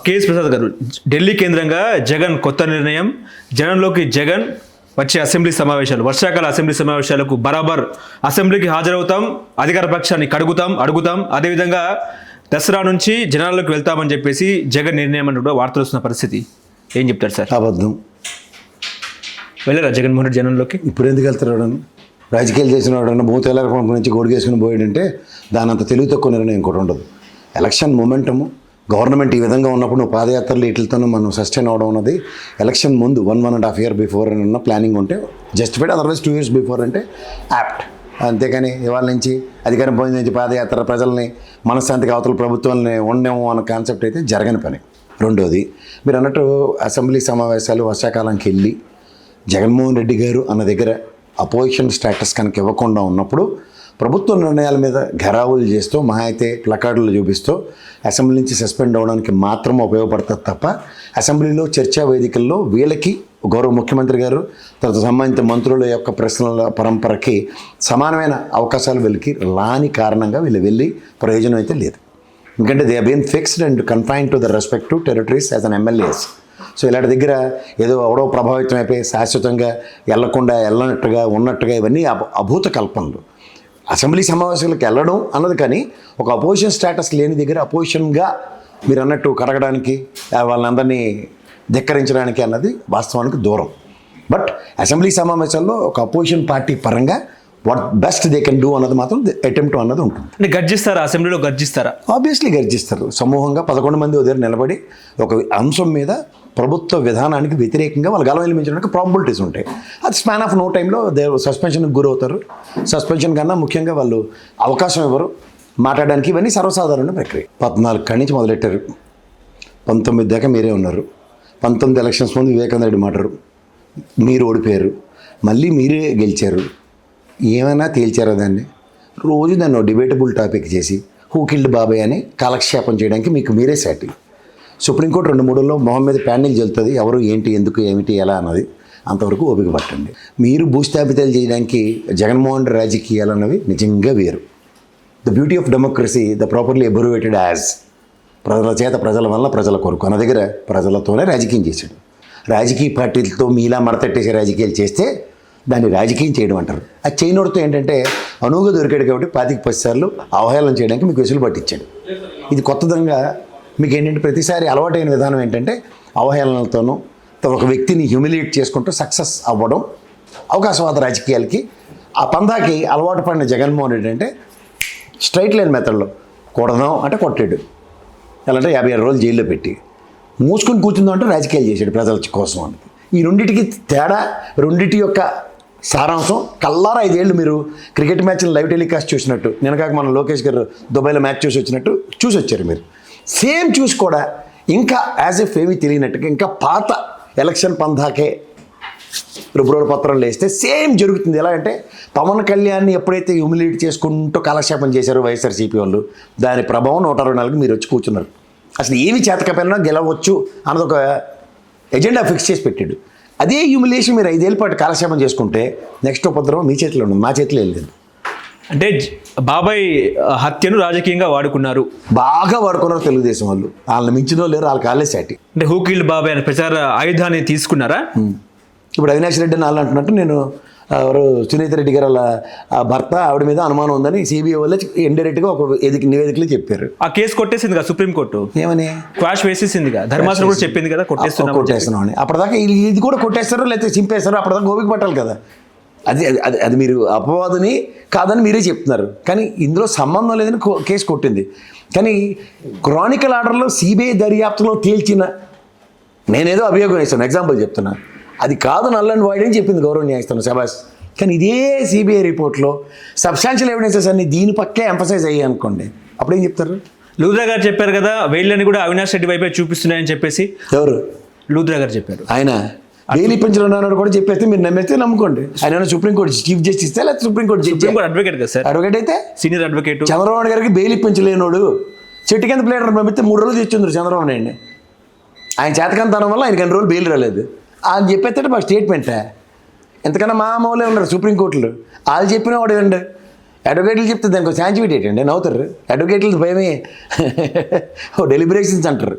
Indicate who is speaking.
Speaker 1: KS Prasad గారు, ఢిల్లీ కేంద్రంగా జగన్ కొత్త నిర్ణయం, జనంలోకి జగన్ వచ్చే అసెంబ్లీ సమావేశాలు, వర్షాకాల అసెంబ్లీ సమావేశాలకు బరాబర్ అసెంబ్లీకి హాజరవుతాం, అధికార పక్షాన్ని అడుగుతాం, అదేవిధంగా దసరా నుంచి జనాల్లోకి వెళ్తామని చెప్పేసి జగన్ నిర్ణయం అని కూడా వార్తలు వస్తున్న పరిస్థితి. ఏం చెప్తారు సార్?
Speaker 2: అబద్ధం.
Speaker 1: వెళ్ళరా జగన్మోహన్ రెడ్డి జనంలోకి?
Speaker 2: ఇప్పుడు ఎందుకు వెళ్తారు? రాజకీయాలు చేసిన వాడన్నా భూతేల నుంచి గోడిగేసుకుని పోయాడంటే దాని అంత తెలివి తక్కువ నిర్ణయం ఇంకోటి ఉండదు. ఎలక్షన్ మొమెంటము, గవర్నమెంట్ ఈ విధంగా ఉన్నప్పుడు నువ్వు పాదయాత్రలు వీటితోనూ మనం సస్టైన్ అవడం ఉన్నది. ఎలక్షన్ ముందు 1.5 year బిఫోర్ అని ఉన్న ప్లానింగ్ ఉంటే జస్టిఫైడ్, అదర్వైజ్ 2 years బిఫోర్ అంటే యాప్ట్. అంతేకాని ఇవాళ నుంచి అధికారం పోయిన నుంచి పాదయాత్ర ప్రజల్ని మనశ్శాంతికి అవతల ప్రభుత్వాలని ఉండేమో అన్న కాన్సెప్ట్ అయితే జరగని పని. రెండోది, మీరు అన్నట్టు అసెంబ్లీ సమావేశాలు వర్షాకాలానికి వెళ్ళి జగన్మోహన్ రెడ్డి గారు అన్న దగ్గర అపోజిషన్ స్టేటస్ కనుక ఇవ్వకుండా ఉన్నప్పుడు ప్రభుత్వ నిర్ణయాల మీద ఘెరావులు చేస్తూ మహా అయితే ప్లకార్డులు చూపిస్తూ అసెంబ్లీ నుంచి సస్పెండ్ అవ్వడానికి మాత్రం ఉపయోగపడుతుంది తప్ప అసెంబ్లీలో చర్చా వేదికల్లో వీళ్ళకి గౌరవ ముఖ్యమంత్రి గారు తర్వాత సంబంధిత మంత్రుల యొక్క ప్రశ్నల పరంపరకి సమానమైన అవకాశాలు వీళ్ళకి రాని కారణంగా వీళ్ళు వెళ్ళి ప్రయోజనం అయితే లేదు. ఎందుకంటే they been fixed and confined to the respective territories as an MLAs. So ఇలాంటి దగ్గర ఏదో ఎవడో ప్రభావితం అయిపోయి శాశ్వతంగా వెళ్ళకుండా వెళ్ళనట్టుగా ఉన్నట్టుగా ఇవన్నీ అభూత కల్పనలు. అసెంబ్లీ సమావేశాలకు వెళ్ళడం అన్నది కానీ ఒక అపోజిషన్ స్టేటస్ లేని దగ్గర అపోజిషన్గా మీరు అన్నట్టు కడగడానికి వాళ్ళందరినీ ధిక్కరించడానికి అన్నది వాస్తవానికి దూరం. బట్ అసెంబ్లీ సమావేశాల్లో ఒక అపోజిషన్ పార్టీ పరంగా what best they can do అన్నది మాత్రం అటెంప్ట్ అన్నది ఉంటుంది.
Speaker 1: అంటే గర్జిస్తారా? అసెంబ్లీలో గర్జిస్తారా?
Speaker 2: ఆబ్వియస్లీ గర్జిస్తారు. సమూహంగా 11 మంది దగ్గర నిలబడి ఒక అంశం మీద ప్రభుత్వ విధానానికి వ్యతిరేకంగా వాళ్ళు గలం ఎలిమించడానికి ప్రాబిలిటీస్ ఉంటాయి. అది స్పాన్ ఆఫ్ నో టైంలో సస్పెన్షన్కి గురవుతారు. సస్పెన్షన్ కన్నా ముఖ్యంగా వాళ్ళు అవకాశం ఇవ్వరు మాట్లాడడానికి. ఇవన్నీ సర్వసాధారణ ప్రక్రియ. 14 కాడి నుంచి మొదలెట్టారు, 19 దాకా మీరే ఉన్నారు. 19 ఎలక్షన్స్ ముందు వివేకానంద రెడ్డి మాట్లాడు, మీరు ఓడిపోయారు, మళ్ళీ మీరే గెలిచారు. ఏమైనా తేల్చారా దాన్ని? రోజు దాన్ని డిబేటబుల్ టాపిక్ చేసి హూ కిల్డ్ బాబాయ్ అని కాలక్షేపం చేయడానికి మీకు మీరే సాటి. సుప్రీంకోర్టు 2-3లో మొహం మీద ప్యానెల్ చెల్లుతుంది, ఎవరు ఏంటి ఎందుకు ఏమిటి ఎలా అన్నది. అంతవరకు ఓపిక పట్టండి. మీరు భూస్థాపితాలు చేయడానికి జగన్మోహన్ రెడ్డి రాజకీయాలు అన్నవి నిజంగా వేరు. The beauty of democracy the properly abbreviated as ప్రజల చేత ప్రజల వల్ల ప్రజల కొరకు అన్న దగ్గర ప్రజలతోనే రాజకీయం చేశాడు. రాజకీయ పార్టీలతో మీలా మడతట్టేసే రాజకీయాలు చేస్తే దాన్ని రాజకీయం చేయడం అంటారు. అది చేయనోడితో ఏంటంటే అనువుగా దొరికాడు కాబట్టి 25 సార్లు అవహేళన చేయడానికి మీకు వెసులు పట్టించాడు. ఇది కొత్తదంగా మీకు ఏంటంటే ప్రతిసారి అలవాటైన విధానం ఏంటంటే అవహేళనలతోనూ ఒక వ్యక్తిని హ్యూమిలియేట్ చేసుకుంటూ సక్సెస్ అవ్వడం. అవకాశవాద రాజకీయాలకి ఆ పందాకి అలవాటు పడిన జగన్మోహన్ రెడ్డి అంటే స్ట్రైట్ లైన్ మెథడ్లో కొడదాం అంటే కొట్టాడు, ఎలా అంటే 56 రోజులు జైల్లో పెట్టి మూసుకొని కూర్చుందాం అంటే రాజకీయాలు చేశాడు ప్రజల కోసం అని. ఈ రెండింటికి తేడా, రెండింటి యొక్క సారాంశం కల్లారా 5 ఏళ్ళు మీరు క్రికెట్ మ్యాచ్ని లైవ్ టెలికాస్ట్ చూసినట్టు, నిన్నగాక మన లోకేష్ గారు దుబాయ్లో మ్యాచ్ చూసి వచ్చినట్టు చూసి వచ్చారు మీరు. సేమ్ చూసి కూడా ఇంకా యాజ్ ఎఫ్ ఏమీ తెలియనట్టుగా ఇంకా పాత ఎలక్షన్ పందాకే రుబ్రోల పత్రాలు వేస్తే సేమ్ జరుగుతుంది. ఎలా అంటే పవన్ కళ్యాణ్ని ఎప్పుడైతే హ్యూమిలియేట్ చేసుకుంటూ కాలక్షేపం చేశారో వైఎస్ఆర్సీపీ వాళ్ళు, దాని ప్రభావం 124 మీరు వచ్చి కూర్చున్నారు. అసలు ఏమి చేతకపోయినా గెలవచ్చు అన్నది ఒక ఎజెండా ఫిక్స్ చేసి పెట్టాడు. అదే హ్యూమిలియేషన్ మీరు 5 ఏళ్ళ పాటు కాలక్షేపం చేసుకుంటే నెక్స్ట్ ఉపద్రవం మీ చేతిలో ఉంది, మా చేతిలో ఏం లేదు.
Speaker 1: అంటే బాబాయ్ హత్యను రాజకీయంగా వాడుకున్నారు, బాగా
Speaker 2: వాడుకున్నారు తెలుగుదేశం వాళ్ళు. వాళ్ళని మించినో లేరు, వాళ్ళకి కాలే సాటి.
Speaker 1: అంటే హూ కిల్డ్ బాబాయ్ అనే ప్రచార ఆయుధాన్ని తీసుకున్నారా?
Speaker 2: ఇప్పుడు అవినాష్ రెడ్డి అని వాళ్ళు అంటున్నట్టు నేను ఎవరు సునీత రెడ్డి గారు వాళ్ళ భర్త ఆవిడ మీద అనుమానం ఉందని సిబిఐ వల్ల ఇండైరెక్ట్గా ఒక నివేదికలు చెప్పారు.
Speaker 1: ఆ కేసు కొట్టేసింది కదా సుప్రీంకోర్టు, ఏమని క్వాష్ వేసేసింది కదా, ధర్మాసనం కూడా చెప్పింది కదా కొట్టేస్తున్నాం అని.
Speaker 2: అప్పటిదాకా ఇది కూడా కొట్టేస్తారో లేకపోతే చింపేస్తారో అప్పటిదాకా ఓపిక పట్టాలి కదా. అది మీరు అపవాదుని కాదని మీరే చెప్తున్నారు, కానీ ఇందులో సంబంధం లేదని కేసు కొట్టింది. కానీ క్రానికల్ ఆర్డర్లో సిబిఐ దర్యాప్తులో తేల్చిన నేనేదో అభియోగం వేస్తాను, ఎగ్జాంపుల్ చెప్తున్నా, అది కాదు నల్ అండ్ వైడ్ అని చెప్పింది గౌరవ న్యాయస్థానం శబాస్. కానీ ఇదే సిబిఐ రిపోర్ట్లో సబ్స్టాన్షియల్ ఎవిడెన్సెస్ అన్ని దీని పక్కే ఎంఫసైజ్ అయ్యాయి అనుకోండి, అప్పుడేం చెప్తారు?
Speaker 1: లూథ్రా గారు చెప్పారు కదా, వేళ్ళని కూడా అవినాష్ రెడ్డి వైపే చూపిస్తున్నాయని చెప్పేసి.
Speaker 2: ఎవరు?
Speaker 1: లూథ్రా గారు చెప్పారు.
Speaker 2: ఆయన బెయిల్ ఇప్పించడం కూడా చెప్పేస్తే మీరు నమ్మేస్తే నమ్ముకోండి. ఆయన సుప్రీంకోర్టు చీఫ్ జస్టిస్ లేకపోతే సుప్రీంకోర్టు
Speaker 1: అడ్వకేట్ కదా సార్,
Speaker 2: అడ్వకేట్ అయితే
Speaker 1: సీనియర్ అడ్వకేట్.
Speaker 2: చంద్రబాబు గారికి బెయిల్ ఇప్పించలేనోడు చెట్టు కింద ప్లేటర్ పంపిస్తే 3 రోజులు తెచ్చిండ్రు చంద్రబాబు నాయుడిని. ఆయన చేతకంతనం వల్ల ఆయనకి 2 రోజులు బెయిల్ రాలేదు అని చెప్పేస్తే మాకు స్టేట్మెంటే. ఎంతకన్నా మా అమ్మలే ఉన్నారు సుప్రీంకోర్టులో, వాళ్ళు చెప్పిన వాడు ఏమండి అడ్వకేట్లు చెప్తే దానికి శాంటిఫికేట్ ఏంటండి, నవ్వుతారు. అడ్వకేట్లు భయమే డెలిబరేషన్స్ అంటారు.